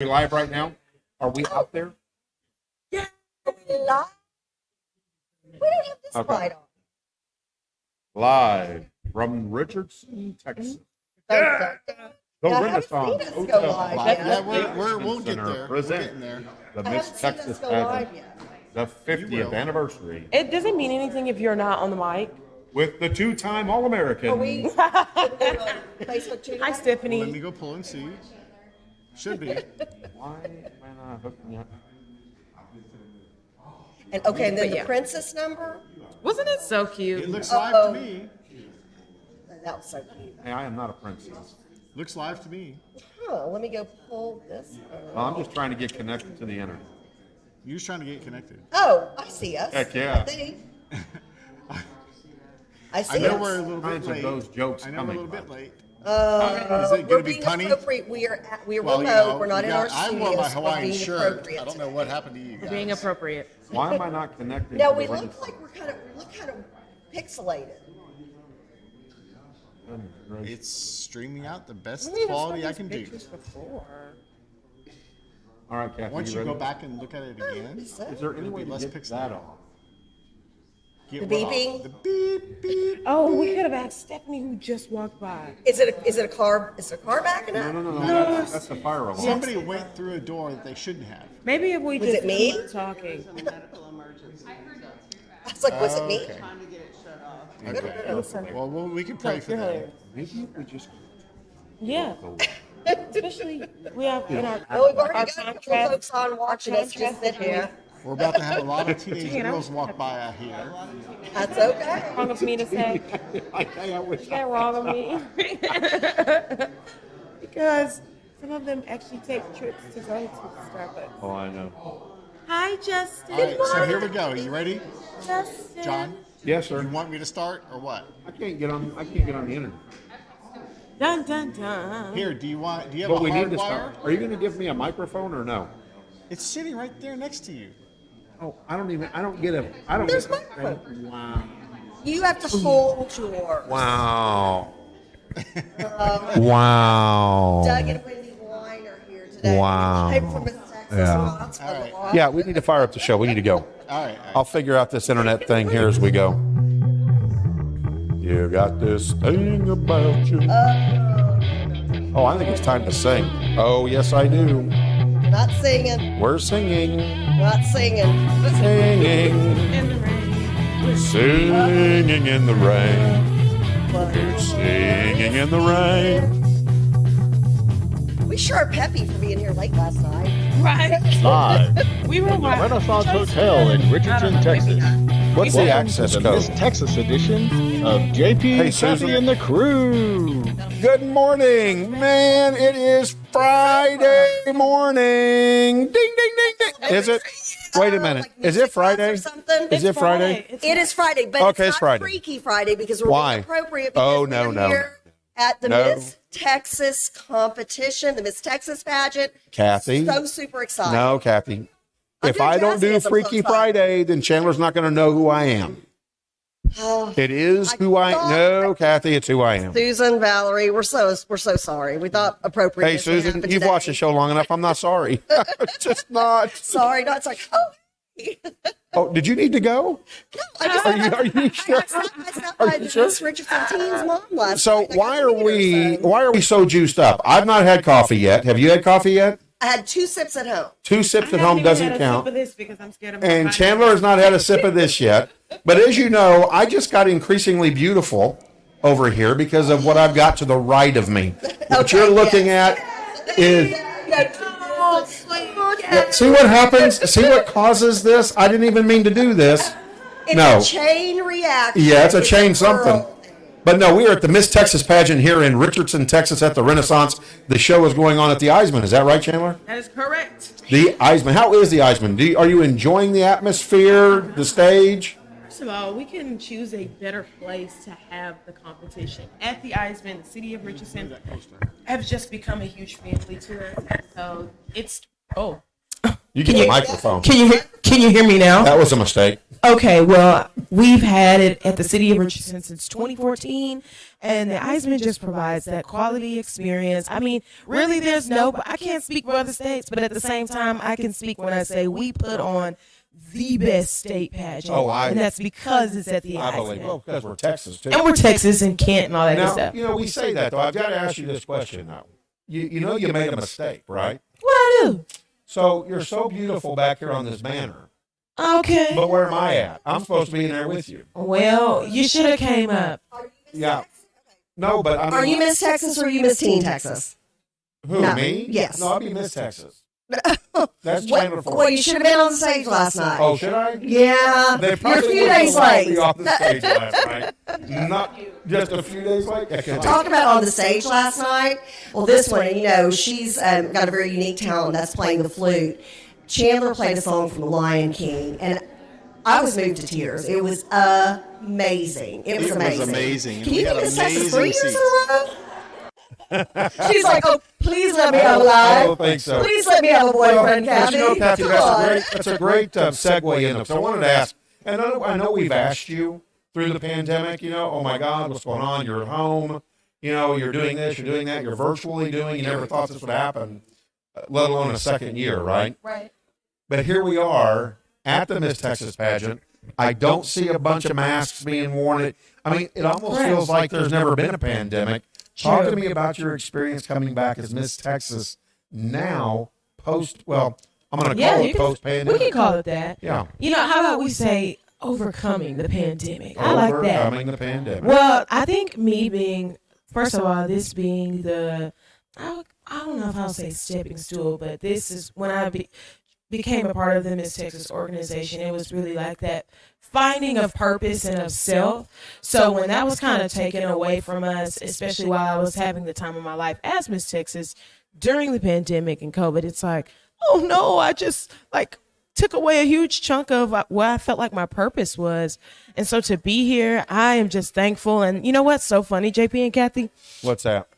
We live right now? Are we out there? Yeah, we live. We don't have this light on. Live from Richardson, Texas. Yeah. The Yeah, I haven't Renaissance seen us go Hotel. live Plaza yet. Yeah, we'll get Center there. We're present getting there. The I Miss haven't seen Texas us go live pageant, yet. the 50th anniversary, It doesn't mean anything if you're not on the mic. with the two-time All-American. Are we Facebook too? Hi, Let me Stephanie. go pull and see. Should be. Why am I not hooking up? And okay, and then But yeah. the princess number. Wasn't it so It cute? looks live to me. That was so cute. Hey, I am not a princess. Looks live to me. Huh, let me go pull this. Well, I'm just trying to get connected to the internet. You're just trying to get connected. Oh, I see us. Heck yeah. I think. I see I know us. we're a little bit Kinds of late. those jokes I know we're a coming, little bit but- late. Is it gonna be punny? Appropriate. We are Well, remote. We're not in our I studios. wore my We're Hawaiian being shirt. appropriate. I don't know what happened to you guys. Being appropriate. Why am I not connected No, to we the look Renaissance? like we look kind of pixelated. It's streaming out the best We have quality saw I these can do. pictures before. All right, Kathy, Once you ready? go back and look at it again, Is there any way to less get pixelated. that off? get The what off? beeping? The beep beep. Oh, we could have asked Stephanie who just walked by. Is it a car? Is it a car backing up? No. That's the fire alarm. Somebody went through a door that they shouldn't have. Maybe if we Was just it me? keep talking. I was like, was it me? Okay. It was something. Well, we can pray for You're that. hilarious. Maybe we just Yeah. Especially we have in our Oh, we've already our got a couple contract. folks on watching us just sit here. We're about to have a lot of teenage girls walk by out here. That's okay. Wrong of me to say. I wish Is that wrong of me? Because some of them actually take trips to go to Starbucks. Oh, I know. Hi, Justin. All right, so here we go. You ready, Justin. John? Yes, You sir. want me to start or what? I can't get on the internet. Dun dun dun. Here, do you have But a we hard need to wire? start. Are you going to give me a microphone or no? It's sitting right there next to you. Oh, I don't get a. I don't. There's get, microphone. Wow. You have to hold your Wow. Wow. Doug and Wendy Wine are here today. Wow. Live from Miss Texas. Yeah. Lots All of right. them. Yeah, we need to fire up the show. We need to go. All right. I'll figure out this internet thing here as we go. You got this thing about you. Oh, I think it's time to sing. Oh, yes, I do. Not singing. We're singing, Not singing. singing, In the rain. singing in the rain. We're singing in the rain. We sure are peppy for being here late last night. Right. Live We were from the right. Renaissance Hotel in Richardson, Texas. What's the Welcome access to the Miss code? Texas edition of JP, Hey, Susan. Kathy, and the crew. Good morning, man. It is Friday morning. Ding, ding, ding, ding. Is it? Wait a minute. Like Is it music class Friday? or something? Is it Friday? It is Friday, but Okay, it's it's not Friday. Freaky Friday because we're Why? being appropriate because Oh, no, we're no, here at the no. Miss Texas competition, the Miss Texas pageant. Kathy? So super excited. No, Kathy. I'm If doing I don't jazz do hands, I'm so Freaky excited. Friday, then Chandler's not going to know who I am. Oh, It is who I thought- No, Kathy, it's who I am. Susan, Valerie, we're so sorry. We thought appropriate. Hey, Susan, you've watched the show long enough. I'm not sorry. It's just not. Sorry, not sorry. Oh, Oh, did you need to go? I just Are you sure? I stopped Are by you the sure? Miss Richardson team's mom last So night. I why got are to meet her, so- why are we so juiced up? I've not had coffee yet. Have you had coffee yet? I had 2 sips at home. 2 sips at home doesn't count. Of this because I'm scared of And my Chandler has not had a sip of this yet. But as you know, I just got increasingly beautiful over here because of what I've got to the right of me. What Okay, you're looking at is Oh, sweet. yeah, see what happens? See what causes this? I didn't even mean to do this. It's No. a chain reaction. Yeah, it's a chain a something. whirl. But no, we are at the Miss Texas pageant here in Richardson, Texas at the Renaissance. The show is going on at the Eisman. Is that right, Chandler? That is correct. The Eisman. How is the Eisman? Are you enjoying the atmosphere, the stage? First of all, we couldn't choose a better place to have the competition. At the Eisman, the city of Richardson has just become a huge family to us. So it's You get the microphone. Can you hear me now? That was a mistake. Okay, well, we've had it at the city of Richardson since 2014, and the Eisman just provides that quality experience. I mean, really, I can't speak for other states, but at the same time, I can speak when I say we put on the best state pageant. And that's because it's at the I Eisman. believe. Well, because we're Texas, too. And we're Texas and Kent and all that good Now, stuff. we say that, though. I've got to ask you this question, though. You know you made a mistake, right? What I do? So you're so beautiful back here on this banner. Okay. But where am I at? I'm supposed to be in there with you. Well, you should have came up. Yeah. No, but I mean, Are you Miss Texas or are you Miss Teen Texas? who, No. me? Yes. No, I'll be Miss Texas. That's Chandler Ford. Well, you should have been on the stage last night. Oh, should I? Yeah. They You're a probably few wouldn't days allow me late. off the stage last night. Not just a few days late. Okay. Talk about on the stage last night. Well, this one, she's got a very unique talent. That's playing the flute. Chandler played a song from The Lion King, and I was moved to tears. It was amazing. It was amazing. Can We you had be Miss Texas amazing 3 years in seats. a row? She's like, oh, please let me have a I don't life. think so. Please let me have a boyfriend, But Kathy. Kathy, Come that's on. a great segue in. So I wanted to ask, and I know we've asked you through the pandemic, oh my God, what's going on? You're at home, you're doing this, you're doing that, you're virtually doing, you never thought this would happen, let alone a second year, right? Right. But here we are at the Miss Texas pageant. I don't see a bunch of masks being worn. I mean, it almost feels like there's never been a pandemic. Talk to me about your experience coming back as Miss Texas now, I'm going to call it post-pandemic. We can call it that. Yeah. How about we say overcoming the pandemic? I like that. Overcoming the pandemic. Well, I think first of all, this being I don't know if I'll say stepping stool, but this is when I became a part of the Miss Texas organization. It was really like that finding of purpose and of self. So when that was kind of taken away from us, especially while I was having the time of my life as Miss Texas during the pandemic and COVID, it's like, oh no, I just took away a huge chunk of where I felt like my purpose was. And so to be here, I am just thankful. And you know what's so funny, JP and Kathy? What's that?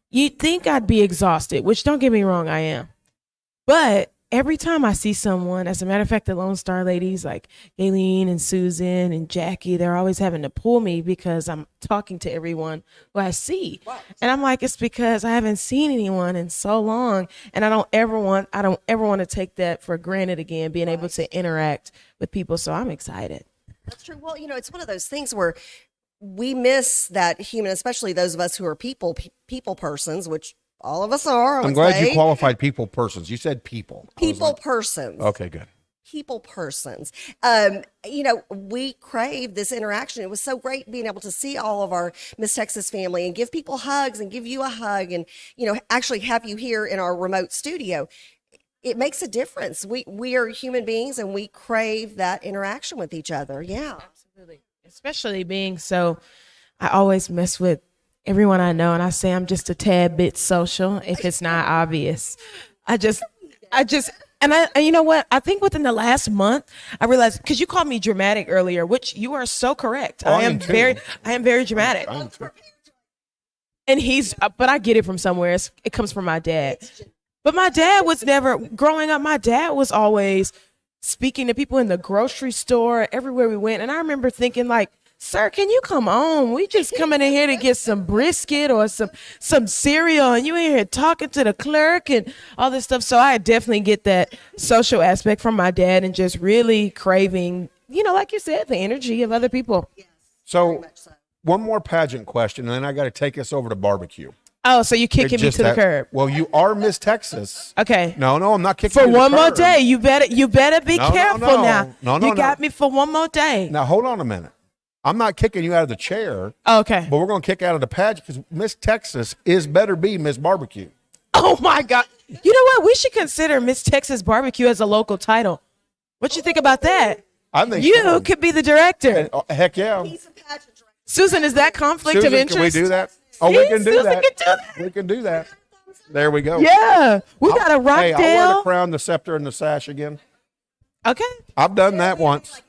You'd think I'd be exhausted, which don't get me wrong, I am. But every time I see someone, as a matter of fact, the Lone Star ladies like Gayleen and Susan and Jackie, they're always having to pull me because I'm talking to everyone who I see. What? And I'm like, it's because I haven't seen anyone in so long, and I don't ever want to take that for granted again, being able to interact with people. So I'm excited. That's true. Well, it's one of those things where we miss that human, especially those of us who are people persons, which all of us are. I'm glad you qualified people persons. You said people. Persons. Okay, good. People persons. We crave this interaction. It was so great being able to see all of our Miss Texas family and give people hugs and give you a hug and, actually have you here in our remote studio. It makes a difference. We are human beings and we crave that interaction with each other. Yeah. Absolutely. Especially being I always mess with everyone I know, and I say I'm just a tad bit social if it's not obvious. And you know what? I think within the last month, I realized, because you called me dramatic earlier, which you are so correct. I am very dramatic. And but I get it from somewhere. It comes from my dad. But my dad was growing up, my dad was always speaking to people in the grocery store, everywhere we went. And I remember thinking sir, can you come on? We just coming in here to get some brisket or some cereal, and you in here talking to the clerk and all this stuff. So I definitely get that social aspect from my dad and just really craving, like you said, the energy of other people. Yes. So one more pageant question, and then I got to take us over to barbecue. Oh, so you kicking me to the curb? Well, you are Miss Texas. Okay. No, I'm not kicking for you to the one more curb. day. You better be careful now. No, you got me for one more day. Now hold on a minute. I'm not kicking you out of the chair. Okay. But we're going to kick out of the pageant because Miss Texas better be Miss Barbecue. Oh my God! You know what? We should consider Miss Texas Barbecue as a local title. What you think about that? I think you could be the director. And, heck yeah. He's a pageant director. Susan, is that conflict Susan, of interest? Can we do that? Oh, we can do Susan that. Can do that. We can do that. There we go. Yeah, we got a Rockdale. Hey, I'll wear the crown, the scepter, and the sash again. Okay. I've done that once.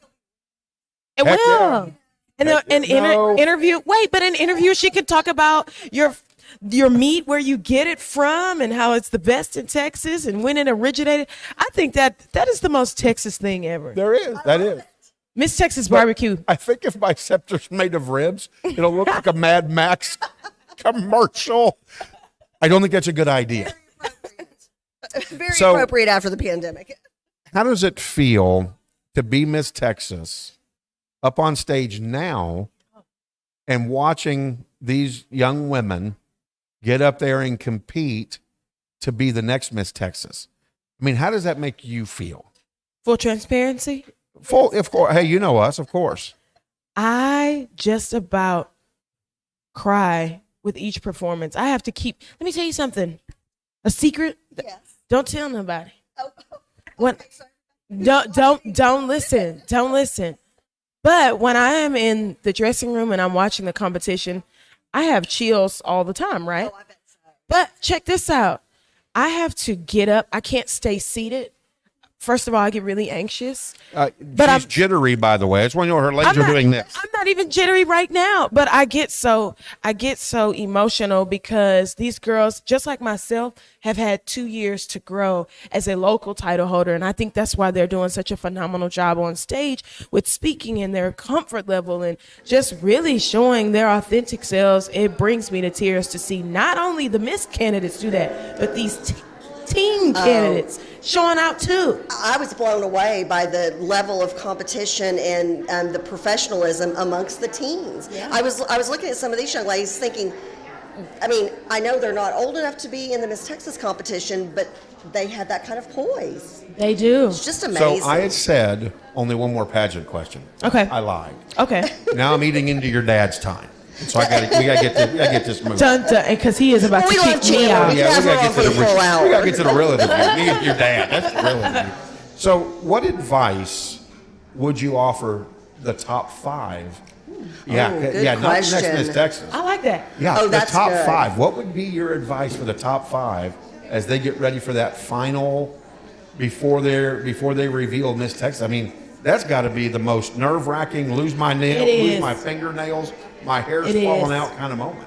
It Heck will. yeah. And interview. Wait, but in interview, she could talk about your meat, where you get it from, and how it's the best in Texas, and when it originated. I think that is the most Texas thing ever. There is. That is. Miss Texas barbecue. I think if my scepter's made of ribs, it'll look like a Mad Max commercial. I don't think that's a good idea. Very So- appropriate after the pandemic. How does it feel to be Miss Texas up on stage now and watching these young women get up there and compete to be the next Miss Texas? I mean, how does that make you feel? Full transparency. Full, of course. Hey, you know us, of course. I just about cry with each performance. I have to keep. Let me tell you something. A secret. Yes. Don't tell nobody. Oh, When don't listen. Don't listen. But when I am in the dressing room and I'm watching the competition, I have chills all the time, right? I bet so. But check this out. I have to get up. I can't stay seated. First of all, I get really anxious. She's I'm- jittery, by the way. It's when her legs I'm are not- doing this. I'm not even jittery right now, but I get so emotional because these girls, just like myself, have had 2 years to grow as a local title holder, and I think that's why they're doing such a phenomenal job on stage with speaking and their comfort level and just really showing their authentic selves. It brings me to tears to see not only the Miss candidates do that, but these team candidates showing out too. I was blown away by the level of competition and the professionalism amongst the teens. Yeah. I was looking at some of these young ladies thinking, I mean, I know they're not old enough to be in the Miss Texas competition, but they had that kind of poise. They do. It's just amazing. So I had said only one more pageant question. Okay. I lied. Okay. Now I'm eating into your dad's time. So we gotta get this moving. Dun, dun, because he is about Well, we to love kick me Chandler. out. We can have her on for the full hour. We gotta get to the real interview. Me and your dad. That's the real interview. So, what advice would you offer the top 5? Yeah, good not the next question. Miss Texas. I like that. Yeah, Oh, the that's top good. 5. What would be your advice for the top 5 as they get ready for that final before they reveal Miss Texas? I mean, that's got to be the most nerve-wracking, lose my nails, It lose is. my fingernails, my hair's It falling is. out kind of moment.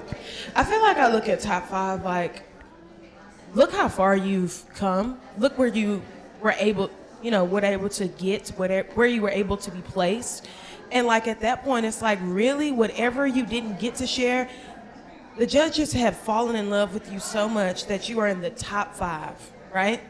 I feel like I look at top 5 like, look how far you've come. Look where you were able to get, where you were able to be placed. And like at that point, it's like really whatever you didn't get to share, the judges have fallen in love with you so much that you are in the top 5, right?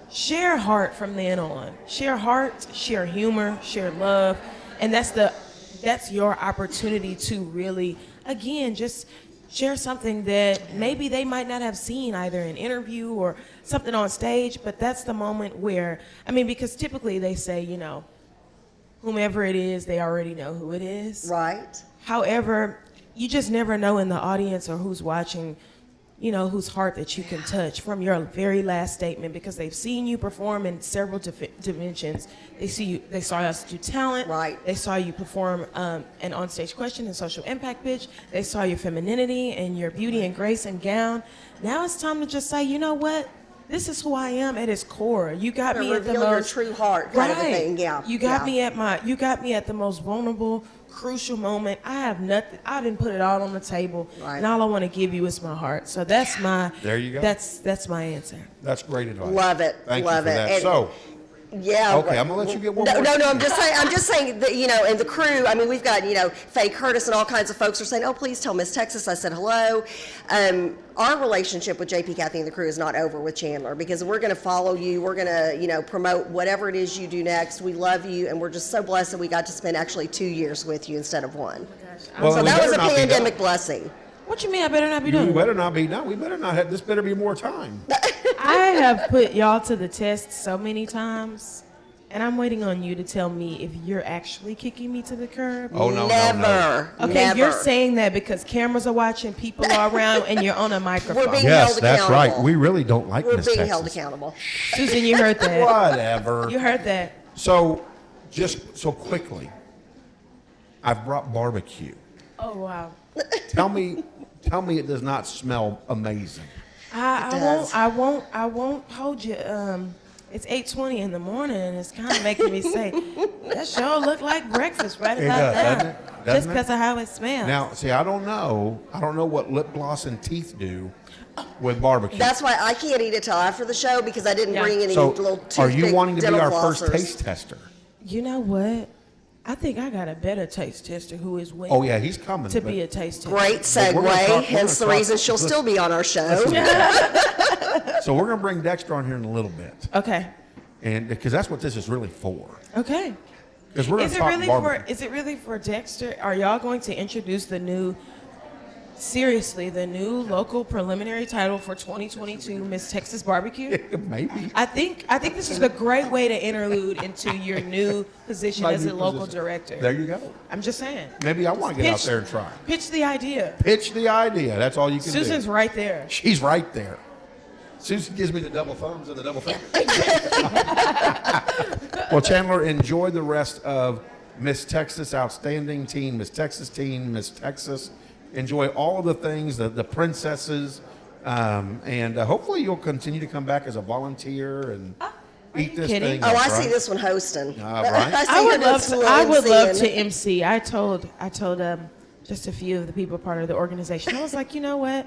Share heart from then on. Share heart, share humor, share love. And that's your opportunity to really, again, just share something that maybe they might not have seen either in interview or something on stage, but that's the moment where, I mean, because typically they say, whomever it is, they already know who it is. Right. However, you just never know in the audience or who's watching, whose heart that you can touch from your very last statement, because they've seen you perform in several dimensions. They saw us do talent. Right. They saw you perform an onstage question and social impact pitch. They saw your femininity and your beauty and grace and gown. Now it's time to just say, you know what? This is who I am at its core. You got To me at the reveal your most true heart kind of a thing, yeah. You got Yeah. me at the most vulnerable, crucial moment. I have nothing. I didn't put it all on the table, Right. and all I want to give you is my heart. So that's my. There you go. That's my answer. That's great advice. Love it. Thank Love you for it. that. And- So, Yeah. okay, I'm gonna let you get one No, more. no, I'm just saying that, and the crew, I mean, we've got, Faye Curtis and all kinds of folks are saying, oh, please tell Miss Texas I said hello. Our relationship with JP, Kathy, and the crew is not over with Chandler, because we're going to follow you. We're going to, promote whatever it is you do next. We love you, and we're just so blessed that we got to spend actually 2 years with you instead of 1. Well, So we that was better a not be done. pandemic blessing. What you mean? I better not be You doing? better not be. No, we better not have. This better be more time. I have put y'all to the test so many times, and I'm waiting on you to tell me if you're actually kicking me to the curb. Oh no, Never. no, no. Okay, Never. you're saying that because cameras are watching, people are around, and you're on a microphone. We're being Yes, held that's right. accountable. We really don't like We're Miss being Texas. held accountable. Susan, you heard that. Whatever. You heard that. So, just so quickly, I've brought barbecue. Oh wow. Tell me it does not smell amazing. does. I won't hold you. It's 8:20 in the morning, and it's kind of making me say, that sure look like breakfast right It about does, now. doesn't it? Just Doesn't it? because of how it smells. Now, see, I don't know what lip gloss and teeth do with barbecue. That's why I can't eat it till after the show, because I didn't Yeah. bring any so, little are you toothpick wanting to be dental our first flossers. taste tester? You know what? I think I got a better taste tester who is waiting. Oh yeah, he's coming. to but- be a taste tester. Great But we're gonna segue, talk- hence the we're gonna reason talk- she'll still be on our show. So we're gonna bring Dexter on here in a little bit, Okay. and because that's what this is really for. Okay. Because we're gonna Is it talk really barbecue. for? Is it really for Dexter? Are y'all going to introduce the new? Seriously, the new local preliminary title for 2022 Miss Texas Barbecue. Maybe. I think this is a great way to interlude into your new position My as new a local position. director. There you go. I'm just saying. Maybe I want to get out Pitch- there and try. Pitch the idea. Pitch the idea. That's all you can Susan's do. right there. She's right there. Susan gives me the double thumbs and the double fingers. Well, Chandler, enjoy the rest of Miss Texas Outstanding Teen, Miss Texas Teen, Miss Texas. Enjoy all of the things, the princesses, and hopefully you'll continue to come back as a volunteer and eat you this kidding? thing. Oh, up, I see right? this one hosting. Right. I see I would him love to. I would love to influencing. MC. I told just a few of the people part of the organization. I was like, you know what?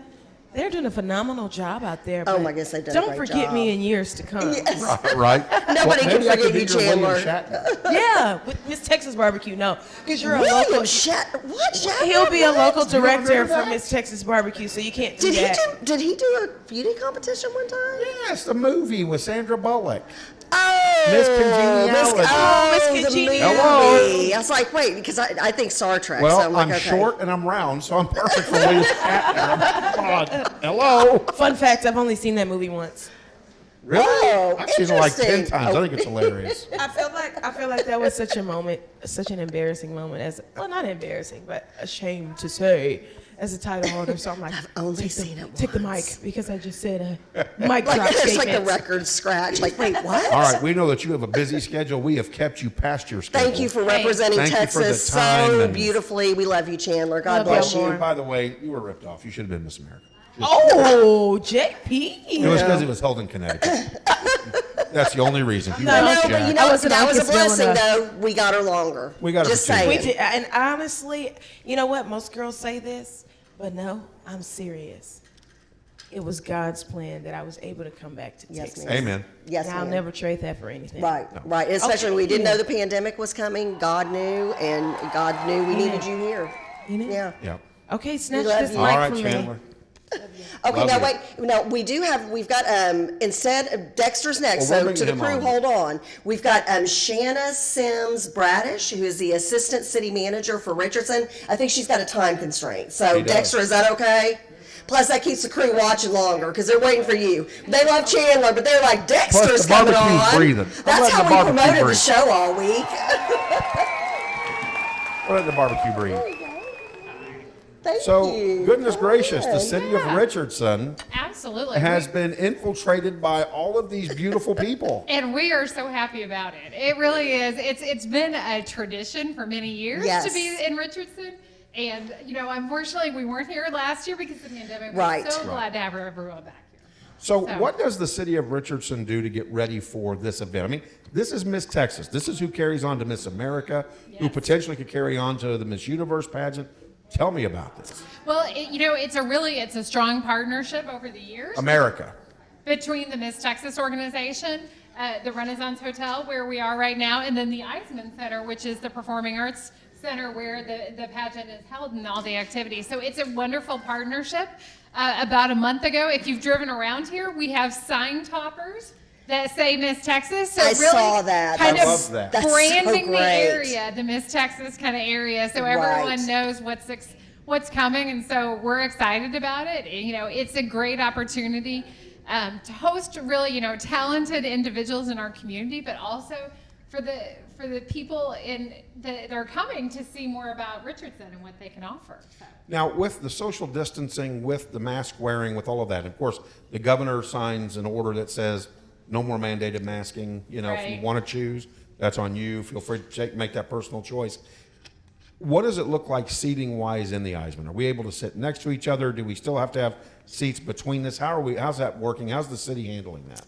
They're doing a phenomenal job out there. Oh but my goodness, they've done a Don't great forget job. me in years to come. Yes. Right. Nobody Well, maybe can that could forget be you, your William Chandler. Shatner. Yeah, with Miss Texas Barbecue. No, because you're a William local. What? Shatner? He'll be a local What? director for Miss Texas Barbecue, so you can't do that. Did he do a beauty competition one time? Yes, the movie with Sandra Bullock. Oh, Miss Congeniality. Miss Miss the Congeniality. movie. I was like, wait, because I think Star Trek. Well, so I'm, like, I'm okay. short and I'm round, so I'm perfect for William Shatner. Come on. Hello. Fun fact: I've only seen that movie once. Really? Oh, I've seen it like 10 interesting. times. I think it's hilarious. I feel like that was such a moment, such an embarrassing moment. Not embarrassing, but ashamed to say, as a title holder. So I'm like, only seen it take the mic once. because I just said a mic Like drop there's like statement. the record scratch. Like, wait, what? All right, we know that you have a busy schedule. We have kept you past your schedule. Thank you for representing Thank you for the Texas time so and- beautifully. We love you, Chandler. God Love bless y'all you. more. And by the way, you were ripped off. You should have been Miss America. Oh, JP. It was because it was held in Connecticut. That's the only reason. You No, were No, Jack. but you I know, wasn't that was a Anchor's Bill blessing, enough. though. We got her longer. We got her Just for 2 saying. We did, and honestly, you know what? Most girls say this, but no, I'm serious. It was God's plan that I was able to come back to Yes, Texas. ma'am. Amen. Yes, And I'll ma'am. never trade that for anything. Right, right. Especially Okay. when we didn't know the pandemic was coming. God knew, and God knew we needed you here. You know? Yeah. Yeah. Okay, snatch love this you. All mic right, from Chandler. me. Okay, Love now you. wait. Now we've got instead of Dexter's next. Well, we're So bringing to the him crew, on. hold on. We've got Shanna Sims Bradish, who is the assistant city manager for Richardson. I think she's got a time constraint. So She does. Dexter, is that okay? Plus, that keeps the crew watching longer because they're waiting for you. They love Chandler, but they're like, Dexter's the coming barbecue's on. breathing. I'm That's letting how the we barbecue promoted the breathe. show all week. We'll let the barbecue breathe. Thank So, you. goodness gracious, the Fun. city of Richardson Absolutely. has been infiltrated by all of these beautiful people. And we are so happy about it. It really is. It's been a tradition for many years Yes. to be in Richardson. And, unfortunately, we weren't here last year because of the pandemic. Right. We're so glad to have everyone back here. So, So- what does the city of Richardson do to get ready for this event? I mean, this is Miss Texas. This is who carries on to Miss America, who Yes. potentially could carry on to the Miss Universe pageant. Tell me about this. Well, it's a strong partnership over the years America. between the Miss Texas organization, the Renaissance Hotel, where we are right now, and then the Eisman Center, which is the Performing Arts Center where the pageant is held and all the activities. So it's a wonderful partnership. About a month ago, if you've driven around here, we have sign toppers that say Miss Texas. So I really saw that. kind I of love that. That's so branding the great. area, the Miss Texas kind of area, so Right. everyone knows what's coming, and so we're excited about it. It's a great opportunity to host really talented individuals in our community, but also for the people that are coming to see more about Richardson and what they can offer. So. Now, with the social distancing, with the mask wearing, with all of that, of course, the governor signs an order that says no more mandated masking. If you Right. want to choose, that's on you. Feel free to make that personal choice. What does it look like seating-wise in the Eisman? Are we able to sit next to each other? Do we still have to have seats between us? How's that working? How's the city handling that?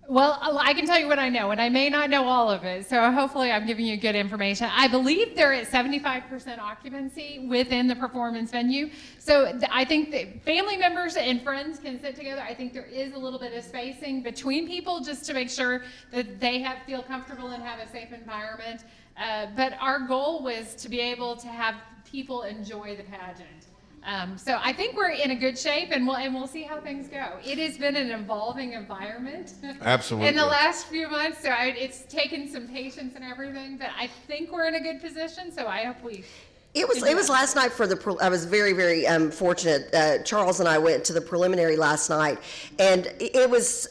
Well, I can tell you what I know, and I may not know all of it, so hopefully I'm giving you good information. I believe they're at 75% occupancy within the performance venue. So I think that family members and friends can sit together. I think there is a little bit of spacing between people just to make sure that they feel comfortable and have a safe environment. But our goal was to be able to have people enjoy the pageant. So I think we're in a good shape, and we'll see how things go. It has been an evolving environment. Absolutely. In the last few months, so it's taken some patience and everything, but I think we're in a good position. So I hope we. It was last night for the. I was very very fortunate. Charles and I went to the preliminary last night, and it was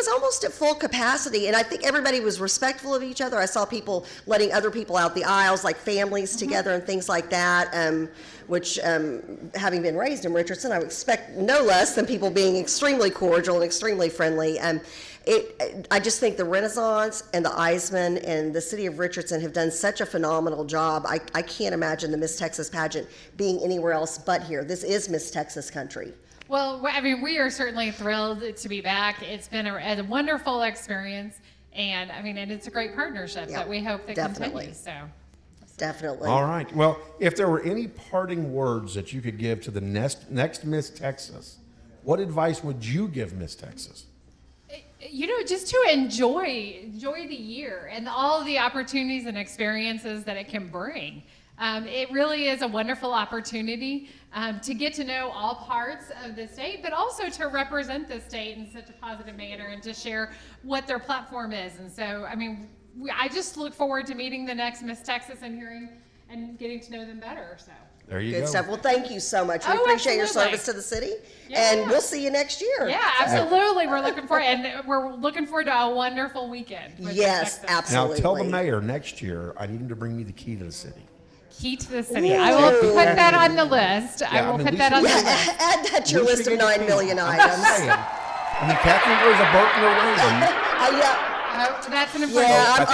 almost at full capacity. And I think everybody was respectful of each other. I saw people letting other people out the aisles, like families together and things like that. Which, having been raised in Richardson, I would expect no less than people being extremely cordial and extremely friendly. I just think the Renaissance and the Eisman and the city of Richardson have done such a phenomenal job. I can't imagine the Miss Texas pageant being anywhere else but here. This is Miss Texas country. Well, I mean, we are certainly thrilled to be back. It's been a wonderful experience, and I mean, and it's a great partnership that we hope that continues. So. Definitely. All right. Well, if there were any parting words that you could give to the next Miss Texas, what advice would you give Miss Texas? Just to enjoy the year and all the opportunities and experiences that it can bring. It really is a wonderful opportunity to get to know all parts of the state, but also to represent the state in such a positive manner and to share what their platform is. And so, I mean, I just look forward to meeting the next Miss Texas and hearing and getting to know them better. So. There you Good go. stuff. Well, thank you so much. We appreciate your service to the city, and we'll see you next year. Yeah, absolutely. We're looking forward to a wonderful weekend. Yes, absolutely. Now tell the mayor next year I need him to bring me the key to the city. Key to the city. I will put that on the list. I will put that on the list. Add that to your list of 9 million items. I mean, Catherine wears a Burton or Raven. Yeah. That's an important. Yeah, I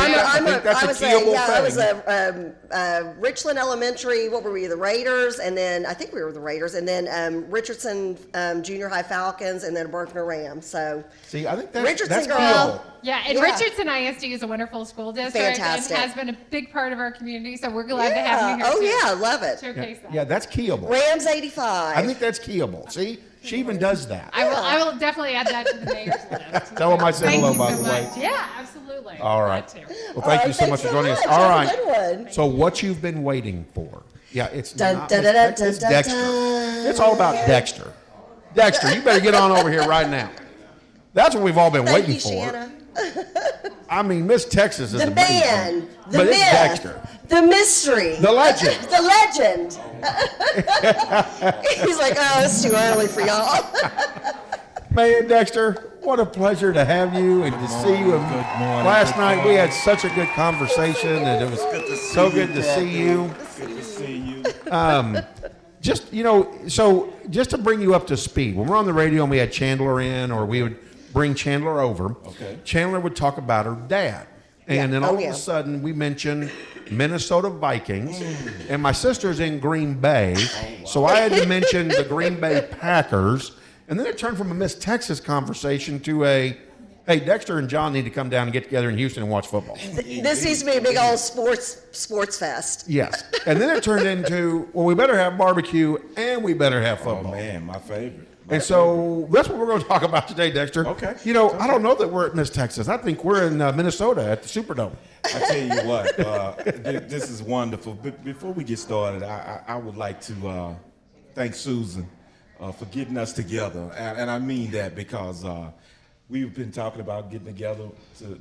I was a Richland Elementary. What were we? The Raiders, and then I think we were the Raiders, and then Richardson Junior High Falcons, and then Berkner Rams. So see, I think Richardson that's girl. Yeah, and Richardson ISD is a wonderful school district. Fantastic. And has been a big part of our community. So we're glad to have you here. Oh too. yeah, love it. Showcase that. Yeah, that's keyable. Rams 85. I think that's keyable. See, she even does that. I will definitely add that to the mayor's list. Tell them I said Thank hello, you by so the way. much. Yeah, absolutely. All right. Glad to. Well, thank you so much thanks for joining us. much. All Have a good right. one. So what you've been waiting for? Yeah, it's Dun, not dun, Miss dun, Texas, dun, dun, Dexter. dun. It's all about Dexter. Dexter, you better get on over here right now. That's what we've all been Thank waiting you, for. Shanna. I mean, Miss Texas is The amazing. man, the but myth, it's Dexter. the mystery, The legend. the legend. He's like, oh, it's too early for y'all. Man, Dexter, what a pleasure to have you and to see you. Good morning. Last night we had such a good conversation, and it was so good to see you. Good to see you. Just to bring you up to speed, when we're on the radio and we had Chandler in, or we would bring Chandler over, Okay. Chandler would talk about her dad. And then all of a sudden we mentioned Minnesota Vikings, and my sister's in Green Bay, so I had to mention the Green Bay Packers. And then it turned from a Miss Texas conversation to hey, Dexter and John need to come down and get together in Houston and watch football. This needs to be a big old sports fest. Yes. And then it turned into, well, we better have barbecue and we better have Oh football. man, my favorite. And so that's what we're going to talk about today, Dexter. Okay. I don't know that we're at Miss Texas. I think we're in Minnesota at the Superdome. I tell you what, this is wonderful. But before we get started, I would like to thank Susan for getting us together, and I mean that because we've been talking about getting together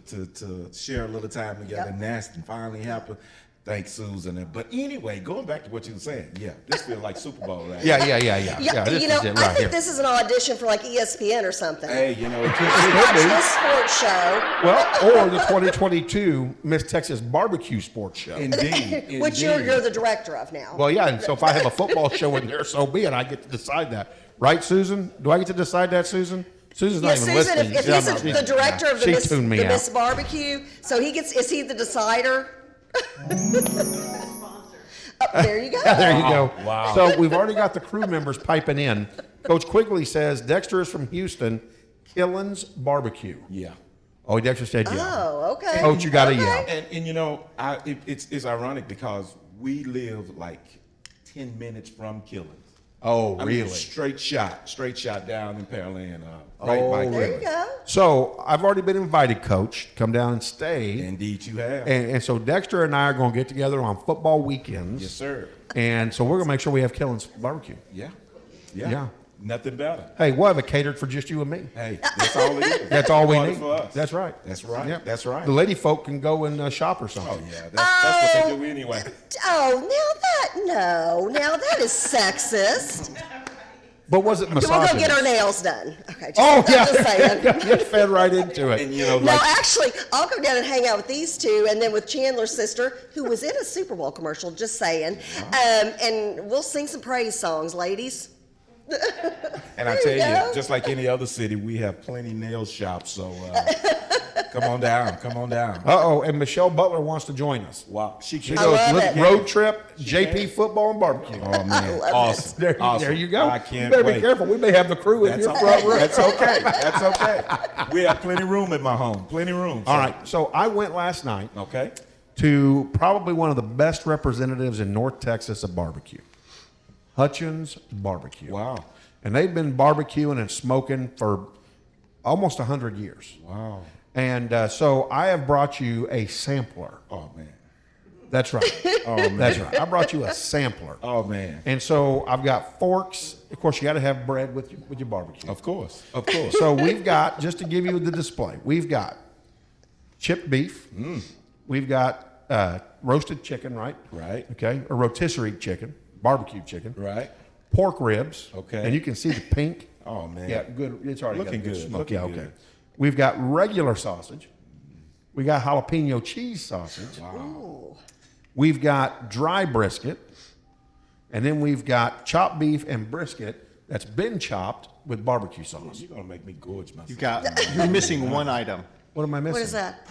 to share a little time together, and that's finally happened. Thanks, Susan. But anyway, going back to what you were saying, this feels like Super Bowl, right? Yeah. I This is it right think here. this is an audition for like ESPN or something. Hey, it could Watch be. this sports show, Well, or the 2022 Miss Texas Barbecue Sports Show. Indeed. which you're the director of now. Well, yeah, and so if I have a football show in there, so be it. I get to decide that. Right, Susan? Do I get to decide that, Susan? Susan's not even Susan, listening. if Yeah, he's no, she- the director of the she Miss, tuned me the out. Miss Barbecue, so is he the decider? There you go. There you go. Wow. So we've already got the crew members piping in. Coach Quigley says Dexter is from Houston, Killen's Barbecue. Yeah. Oh, Dexter said yeah. Oh, okay. Coach, you got to Okay. yell. And it's ironic because we live like 10 minutes from Killings. Oh, I really? mean, straight shot down in Pearland. Right by There you go. So I've already been invited, Coach. Come down and stay. Indeed, you have. And so Dexter and I are going to get together on football weekends. Yes, sir. And so we're going to make sure we have Killen's barbecue. Yeah. Yeah. Nothing better. Hey, we'll have it catered for just you and me. Hey, that's all it is. That's all we Order need. for us. That's right. That's right. Yep. That's right. The lady folk can go and shop or something. Oh, yeah. That's what they do anyway. Now that is sexist. But was it We'll misogynist? go get our nails done. Okay. Oh, yeah. Just saying. You fed right into it. And, you know, No, like, actually, I'll go down and hang out with these two, and then with Chandler's sister, who was in a Super Bowl commercial. Just saying, and we'll sing some praise songs, ladies. and I There tell you go. you, just like any other city, we have plenty nail shops. So come on down. Come on down. Uh-oh, and Michelle Butler wants to join us. Wow. She She can. goes, love "Look, it. road trip, JP football and barbecue. Oh, man. love Awesome. There, Awesome. there you go. I can't You better wait. be careful. We may have the crew in That's your okay. front row. That's okay. That's okay. We have plenty of room at my home. Plenty of room. All right, so I went last night Okay. to probably one of the best representatives in North Texas of barbecue, Hutchins Barbecue. Wow. And they've been barbecuing and smoking for almost 100 years. Wow. And so I have brought you a sampler. Oh, man. That's right. That's right. I brought you a sampler. Oh, man. And so I've got forks. Of course, you got to have bread with your barbecue. Of course. Of course. So we've got, just to give you the display, we've got chipped beef. We've got roasted chicken, right? Right. Okay. Or rotisserie chicken, barbecue chicken. Right. Pork ribs. Okay. And you can see the pink. Oh, man. Yeah, good. It's already Looking got a good good. smoke. Looking Yeah, okay. good. We've got regular sausage. We got jalapeno cheese sausage. Wow. We've got dry brisket. And then we've got chopped beef and brisket that's been chopped with barbecue sauce. You're going to make me gorge myself. You're missing one item. What am I missing? What is that?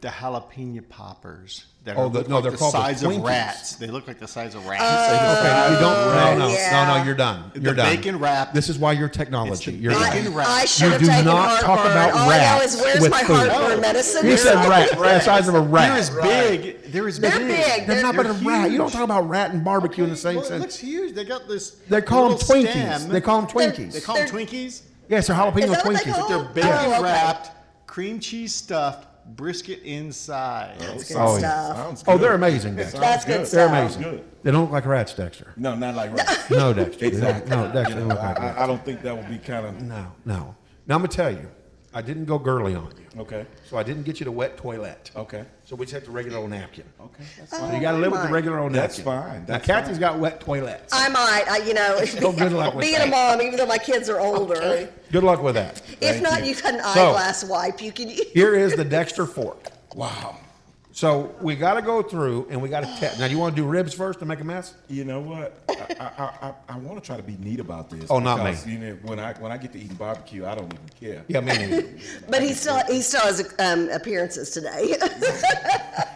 The jalapeno poppers. That Oh, are the- look no, like they're the called the size of Twinkies. rats. They look like the size of rats. Okay, you don't. No, Yeah. no, you're done. The You're done. bacon wrap. This is why you're technology. You're bacon done. wrap. I should You have do taken not talk heartburn. about All I know rats is where's with my food. heartburn medicine? You said rat. Rat size of a They're rat. as big. They're as They're big. big. They're not but a They're rat. You huge. don't talk about rat and barbecue in the same Well, it sense. looks huge. They got this. They call them little Twinkies. stem. They call them Twinkies. They call them Twinkies. Yes, they're jalapeno Is that what they Twinkies. call They're them? bacon Oh, okay. wrapped, cream cheese stuffed, brisket inside. That's good Oh, yeah. stuff. Sounds Oh, good. they're amazing, Dexter. That's good They're stuff. amazing. Good. They don't look like rats, Dexter. No, not like rats. No, Dexter. Exactly. No, Dexter. They don't look like rats. I don't think that would be kind of. No. Now I'm gonna tell you, I didn't go girly on you, Okay. so I didn't get you the wet toilet. Okay. So we just have the regular old napkin. Okay. That's So fine. you got to live with the my. regular old That's napkin. fine. Now, That's Kathy's fine. got wet toilets. I might, So good luck with being that. a mom, even though my kids are older. Good luck with that. If not, you got an So- eyeglass wipe. You can. Here is the Dexter fork. Wow. So we got to go through and we got to test. Now, do you want to do ribs first to make a mess? You know what? I want to try to be neat about this. Oh, not me. because, you know, when I get to eat barbecue, I don't even care. Yeah, me neither. But he still has appearances today.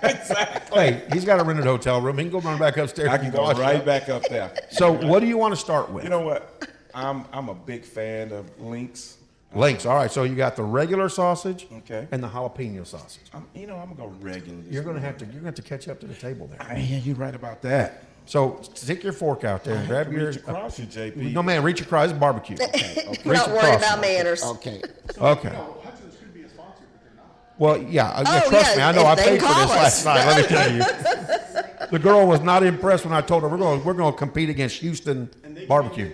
Exactly. Hey, he's got a rented hotel room. He can go run back upstairs. I can and go wash right up. back up there. So what do you want to start with? You know what? I'm a big fan of links. Links. All right. So you got the regular sausage Okay. and the jalapeno sausage. I'm gonna go regular. You're going to have to catch up to the table there. Yeah, you're right about that. So stick your fork out there and grab your. Reach across you, JP. No man, reach across. It's barbecue. Not Reach worried across. about manners. Okay. Okay. Well, yeah. Oh, Trust yeah, me, I know. I they paid for call this us. last night. Let me tell you. The girl was not impressed when I told her we're going to compete against Houston barbecue.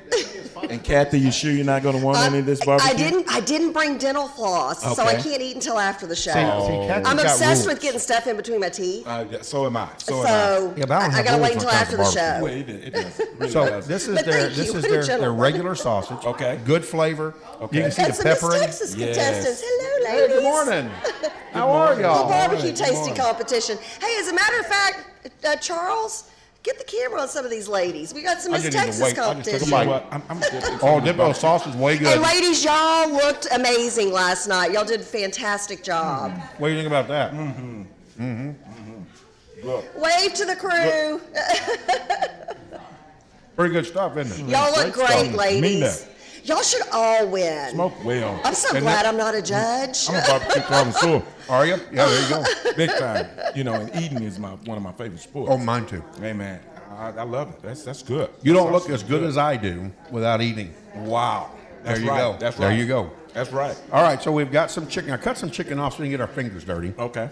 And Kathy, you sure you're not gonna want any of this barbecue? I didn't bring dental floss, so I Okay. can't eat until after the show. Kathy's I'm got obsessed rules. with getting stuff in between my teeth. Yeah, so am I. So am So Yeah, but I don't I have gotta rules wait until when it after comes the to show. Well, it does. It really So does. this is But their thank this you, is their gentlemen. regular sausage. Okay. Good flavor. Okay. You can see That's the the Miss peppering. Texas Yes. contestants. Hello, Hey, ladies. good morning. How are The y'all? barbecue Good tasting morning. competition. Hey, as a matter of fact, Charles, get the camera on some of these ladies. We got some I Miss didn't even Texas wait. I just took a competition. You know bite. what? I'm good. Oh, Diplo sauce is way And good. ladies, y'all looked amazing last night. Y'all did a fantastic job. What do you think about that? Wave to the crew. Pretty good stuff, isn't it? Y'all look great, Mean ladies. that. Y'all should all win. Smoke well. I'm so Isn't glad it? I'm not a judge. I'm a barbecue connoisseur. Are you? Yeah, there you go. Big time. You know, and eating is one of my favorite sports. Oh, mine too. Hey man, I love it. That's good. You don't look as good as I do without eating. Wow. There That's you right. go. That's There right. you go. That's right. All right, so we've got some chicken. I cut some chicken off so we can get our fingers dirty. Okay.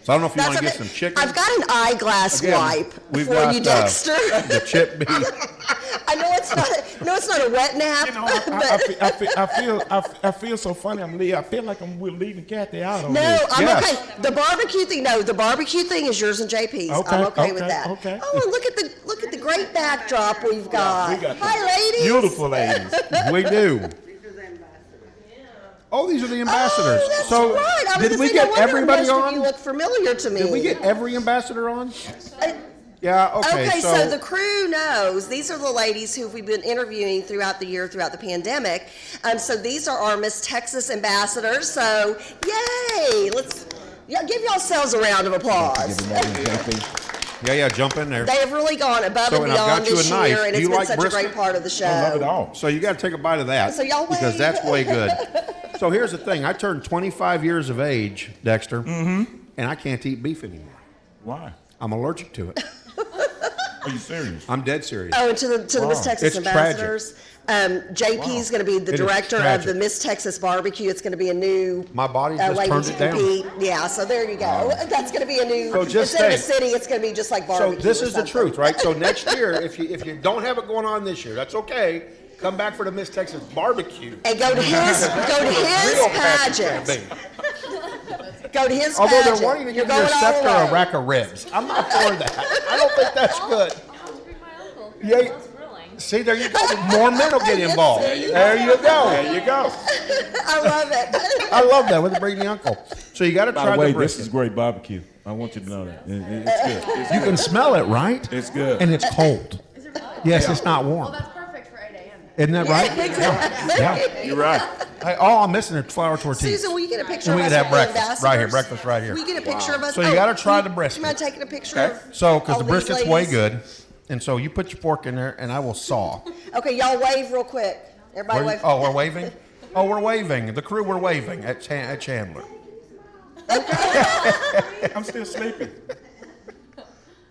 So I don't know if you That's want to get okay. some chicken. I've got an eyeglass Again, wipe we've for got, you, Dexter. the chip beef. I know it's not a wet nap, You know, but I feel so funny. I feel like we're leaving Kathy out on no, this. I'm Yes. okay. The barbecue thing, no, the barbecue thing is yours and JP's. Okay, I'm okay with okay, that. okay. Oh, and look at the great backdrop we've got. We got Hi, ladies. Beautiful ladies. We do. Oh, these are the ambassadors. Oh, that's so right. I was did gonna we say, get no wonder everybody most of on? You look familiar to me. Did we get every ambassador on? Uh, Yeah, okay. Okay, so the crew knows. These are the ladies who we've been interviewing throughout the year, throughout the pandemic. So these are our Miss Texas ambassadors. So, yay! Give yourselves a round of applause. yeah, jump in there. They have really gone above So, and and I've beyond got you this a knife. year, and Do it's you been like such brisket? a great part of the show. I love it all. So you got to take a bite of that So y'all because wait. that's way good. So here's the thing. I turned 25 years of age, Dexter, and I can't eat beef anymore. Why? I'm allergic to it. Are you serious? I'm dead serious. Oh, and to the Miss Texas It's ambassadors. JP is going to be the It is director of tragic. the Miss Texas barbecue. It's going to be a new. My body just lady turned to it down. compete. Yeah, so there you go. That's going to be a new. So just instead of a say- city, it's going to be just like So barbecue. this or is the something. truth, right? So next year, if you don't have it going on this year, that's okay. Come back for the Miss Texas barbecue. And go to his Real pageant. pageant. Go to his Although pageant. they're wanting to You're give you a going all scepter the or a way. rack of ribs. I'm not for that. I don't think that's good. Yeah. See, there you go. More men will get involved. There you go. There you go. I love it. I love that with the Brady Uncle. So you got to By try the way, the this brisket. is great barbecue. I want you to know that. It's good. It's You can smell it, right? It's good. And it's cold. Yes, it's not warm. That's perfect for 8 a.m. Isn't that right? Exactly. Yeah. You're right. Hey, all I'm missing is flour tortillas. Susan, will you get a picture And we of could us have with the breakfast right here, ambassadors? breakfast right here. Will you get a picture of us? So you gotta try the You brisket. mind taking a picture Okay. of So, because all the these brisket's way ladies? good, and so you put your fork in there, and I will saw. Okay, y'all wave real quick. Everybody wave. Oh, we're waving. Oh, we're waving. The crew, we're waving at Chandler. I'm still sleepy.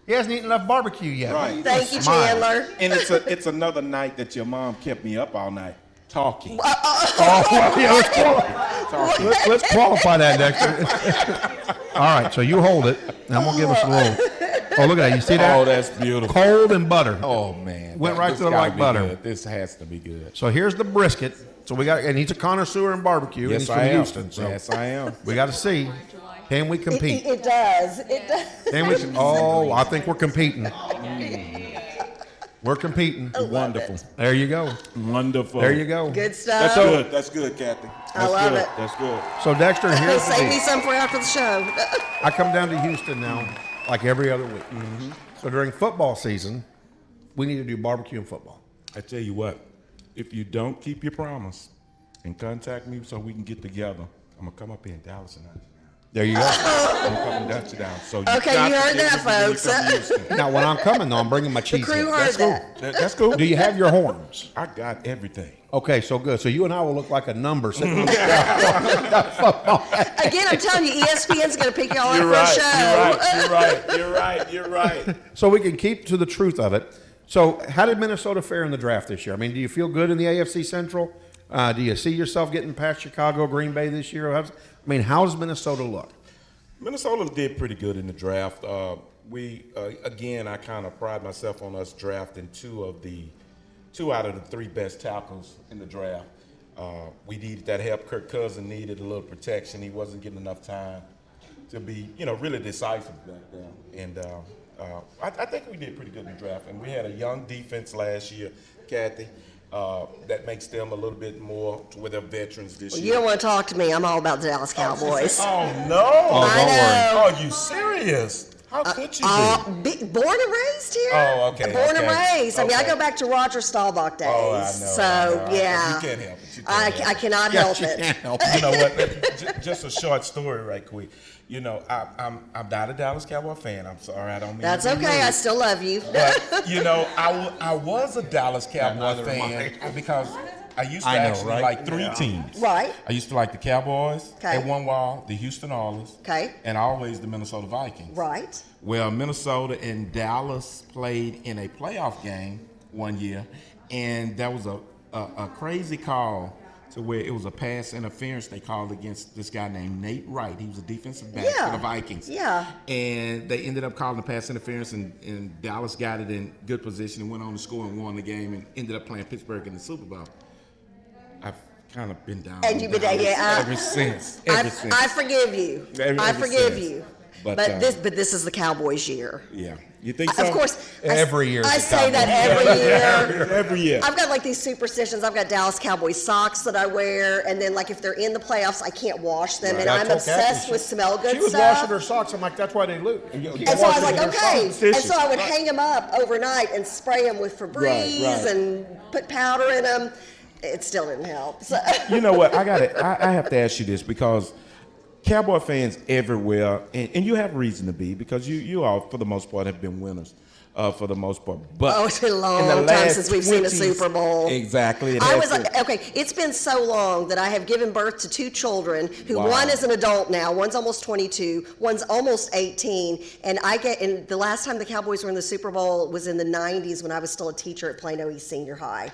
He hasn't eaten enough barbecue yet. Right. Thank you, Smile. Chandler. And it's another night that your mom kept me up all night talking. Oh, well, yeah, let's qualify that, Dexter. All right, so you hold it, and I'm gonna give us a little. Oh, look at that! You see that? Oh, that's beautiful. Cold and butter. Oh man, Went right this through it gotta like be butter. good. This has to be good. So here's the brisket. So we got, and he's a connoisseur in barbecue, and Yes, he's from I am. Houston. So Yes, I am. we got to see, can we compete? It does. It does. Can we? Oh, I think we're competing. We're competing. Wonderful. There you go. Wonderful. There you go. Good That's stuff. good. That's good, Kathy. That's love good. it. That's good. So Dexter, here's the Save me deal. some for after the show. I come down to Houston now, like every other week. So during football season, we need to do barbecue and football. I tell you what, if you don't keep your promise and contact me so we can get together, I'm gonna come up here in Dallas tonight. There you go. I'm coming down to down. So Okay, got you to heard get that, me when you folks. come to Houston. Now, when I'm coming, though, I'm bringing my cheese. crew in. heard That's cool. that. That's cool. Do you have your horns? I got everything. Okay, so good. So you and I will look like a number sitting on the football. Again, I'm telling you, ESPN's going to pick y'all up for a show. You're right. So we can keep to the truth of it. So how did Minnesota fare in the draft this year? I mean, do you feel good in the AFC Central? Do you see yourself getting past Chicago, Green Bay this year? I mean, how does Minnesota look? Minnesota did pretty good in the draft. Again, I kind of pride myself on us drafting two out of the three best tackles in the draft. We needed that help. Kirk Cousins needed a little protection. He wasn't getting enough time to be, really decisive back then. And I think we did pretty good in the draft. And we had a young defense last year, Kathy, that makes them a little bit more with their veterans this You year. don't want to talk to me. I'm all about the Dallas Cowboys. Oh, no. I know. Are you serious? How could you be? Born and raised here. Oh, okay, Born and okay, raised. I mean, I okay. go back to Roger Staubach days. Oh, I know. So, I know. yeah. You can't help it. You I can't help it. cannot Yes, help you it. can't help it. You know what? Just a short story, right quick. I'm not a Dallas Cowboy fan. I'm sorry, I don't mean. That's to be okay. I rude. still love you. But I was a Dallas Cowboy fan because I used to I know, actually right? like three teams. Right. I used to like the Cowboys Okay. at one while, the Houston Oilers, Okay. and always the Minnesota Vikings. Right. Well, Minnesota and Dallas played in a playoff game one year, and that was a crazy call to where it was a pass interference they called against this guy named Nate Wright. He was a defensive back Yeah. for the Vikings. Yeah. And they ended up calling the pass interference, and Dallas got it in good position and went on to score and won the game and ended up playing Pittsburgh in the Super Bowl. I've kind of been down. And on you've been Dallas yeah, ever since. I forgive you. Ever I forgive since. you. But, But this is the Cowboys' year. Yeah. You think so? Of course. Every year. I say that every year. Every year. I've got like these superstitions. I've got Dallas Cowboys socks that I wear, and then like if they're in the playoffs, I can't wash them, and I I'm told obsessed Kathy, with smell good She was stuff. washing her socks. I'm like, that's why they lose. And so I was like, okay. And so I would hang them up overnight and spray them with Febreze Right. and put powder in them. It still didn't help. So. You know what? I have to ask you this because Cowboy fans everywhere, and you have reason to be because you all, for the most part, have been winners. For the most part, but Oh, it's been a in the long time last since we've seen a 20s Super Bowl. Exactly. It I has was been. like, okay, it's been so long that I have given birth to two children who Wow. one is an adult now, one's almost 22, one's almost 18, and the last time the Cowboys were in the Super Bowl was in the 90s when I was still a teacher at Plano East Senior High.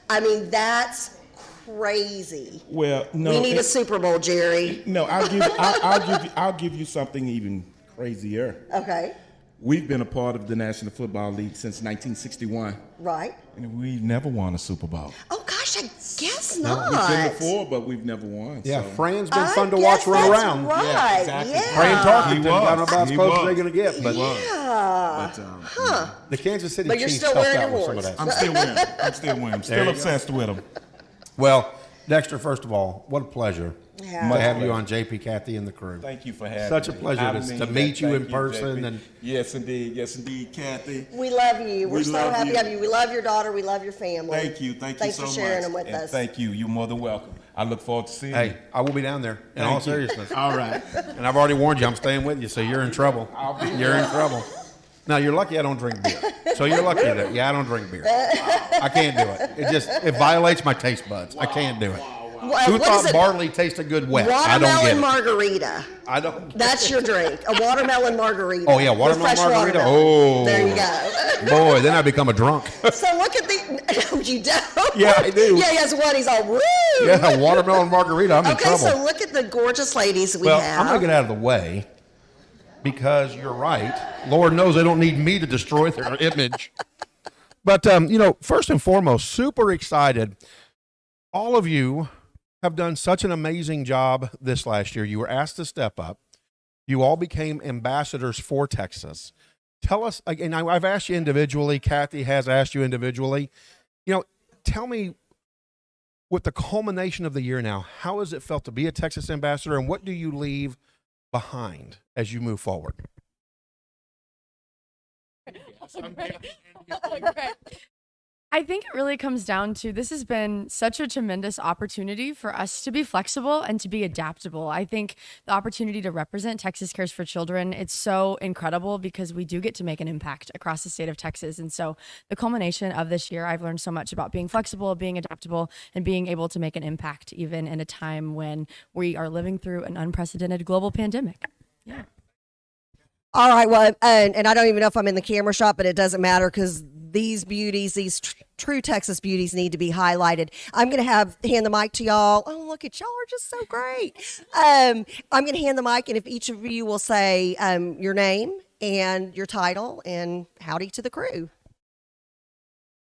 I mean, that's crazy. Well, no, We need a Super Bowl, Jerry. No, I'll give you something even crazier. Okay, We've been a part of the National Football League since 1961, right. and we've never won a Super Bowl. Oh gosh, I guess not. We've been before, but we've never won. Yeah, so. Fran's been I fun to guess watch run that's around. Right. Yeah, exactly. Yeah. Fran Tarkenton He got was. about as He close as was. they're going to get. But Yeah. the Kansas City But you're Chiefs still helped wearing out your with some of horns. that. I'm still winning. I'm There still you obsessed with him. Well, Dexter, first of all, what a pleasure Yeah. to have you on JP, Kathy, and the crew. Thank you for having me. Such a pleasure I to mean meet that. you Thank in person. JP. And yes, indeed, Kathy. We love you. We're We so love happy you. to have you. We love your daughter. We love your family. Thank you so Thanks for sharing much. them with And us. Thank you. You're more than welcome. I look forward to seeing you. hey, I will be down there in all Thank you. seriousness. All right. And I've already warned you, I'm staying with you, so you're in trouble. You're in trouble. Now, you're lucky I don't drink beer. So you're lucky that, yeah, I don't drink beer. I can't do it. It violates my taste buds. I can't do it. Who What is thought it? barley tasted good wet? I don't get Watermelon it. margarita. I don't. That's your drink. A watermelon margarita. Oh, yeah, With watermelon fresh margarita? watermelon. Oh. There you go. Boy, then I become a drunk. So look at the. You don't? Yeah, I do. Yeah, he has one. He's all woo. Yeah, watermelon margarita. I'm in Okay, trouble. so look at the gorgeous ladies we Well, have. I'm going to get out of the way because you're right. Lord knows they don't need me to destroy their image. But, first and foremost, super excited. All of you have done such an amazing job this last year. You were asked to step up. You all became ambassadors for Texas. Tell us, and I've asked you individually, Kathy has asked you individually, tell me, with the culmination of the year now, how has it felt to be a Texas ambassador, and what do you leave behind as you move forward? I think it really comes down to this has been such a tremendous opportunity for us to be flexible and to be adaptable. I think the opportunity to represent Texas Cares for Children, it's so incredible because we do get to make an impact across the state of Texas. And so the culmination of this year, I've learned so much about being flexible, being adaptable, and being able to make an impact even in a time when we are living through an unprecedented global pandemic. Yeah. All right, well, and I don't even know if I'm in the camera shot, but it doesn't matter because these beauties, these true Texas beauties need to be highlighted. I'm going to hand the mic to y'all. Oh, look at y'all are just so great. I'm going to hand the mic, and if each of you will say your name and your title and howdy to the crew.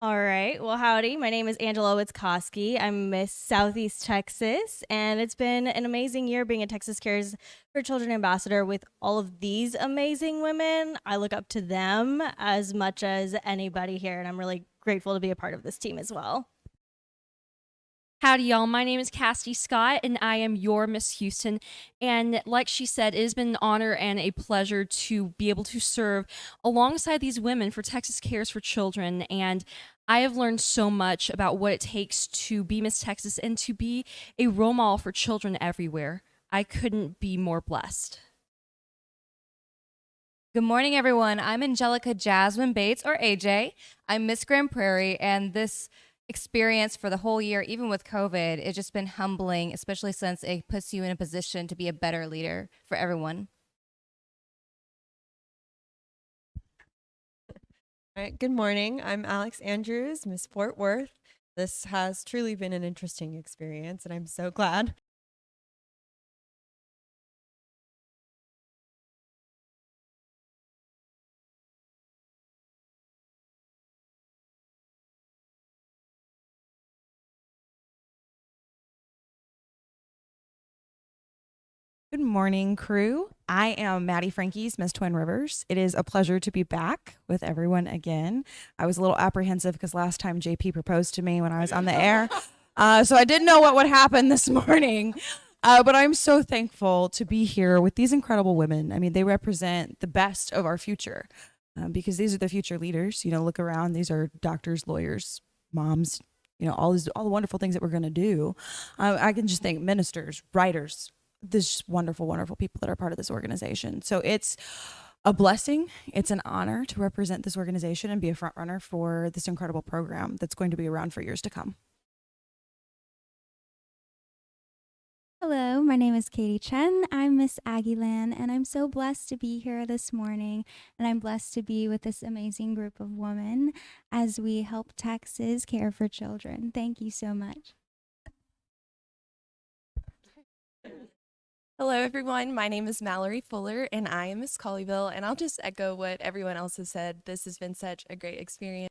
All right. Well, howdy. My name is Angela Witzkowski. I'm Miss Southeast Texas, and it's been an amazing year being a Texas Cares for Children ambassador with all of these amazing women. I look up to them as much as anybody here, and I'm really grateful to be a part of this team as well. Howdy, y'all. My name is Cassidy Scott, and I am your Miss Houston. And like she said, it has been an honor and a pleasure to be able to serve alongside these women for Texas Cares for Children. And I have learned so much about what it takes to be Miss Texas and to be a role model for children everywhere. I couldn't be more blessed. Good morning, everyone. I'm Angelica Jasmine Bates, or AJ. I'm Miss Grand Prairie, and this experience for the whole year, even with COVID. It's just been humbling, especially since it puts you in a position to be a better leader for everyone. All right, good morning. I'm Alex Andrews, Miss Fort Worth. This has truly been an interesting experience, and I'm so glad. Good morning, crew. I am Maddie Frankie's Miss Twin Rivers. It is a pleasure to be back with everyone again. I was a little apprehensive because last time JP proposed to me when I was on the air, so I didn't know what would happen this morning. But I'm so thankful to be here with these incredible women. I mean, they represent the best of our future because these are the future leaders. You know, look around. These are doctors, lawyers, moms. You know, all the wonderful things that we're going to do. I can just think ministers, writers. There's wonderful, wonderful people that are part of this organization. So it's a blessing. It's an honor to represent this organization and be a front runner for this incredible program that's going to be around for years to come. Hello, my name is Katie Chen. I'm Miss Aggieland, and I'm so blessed to be here this morning. And I'm blessed to be with this amazing group of women as we help Texas care for children. Thank you so much. Hello, everyone. My name is Mallory Fuller, and I am Miss Colleyville. And I'll just echo what everyone else has said. This has been such a great experience.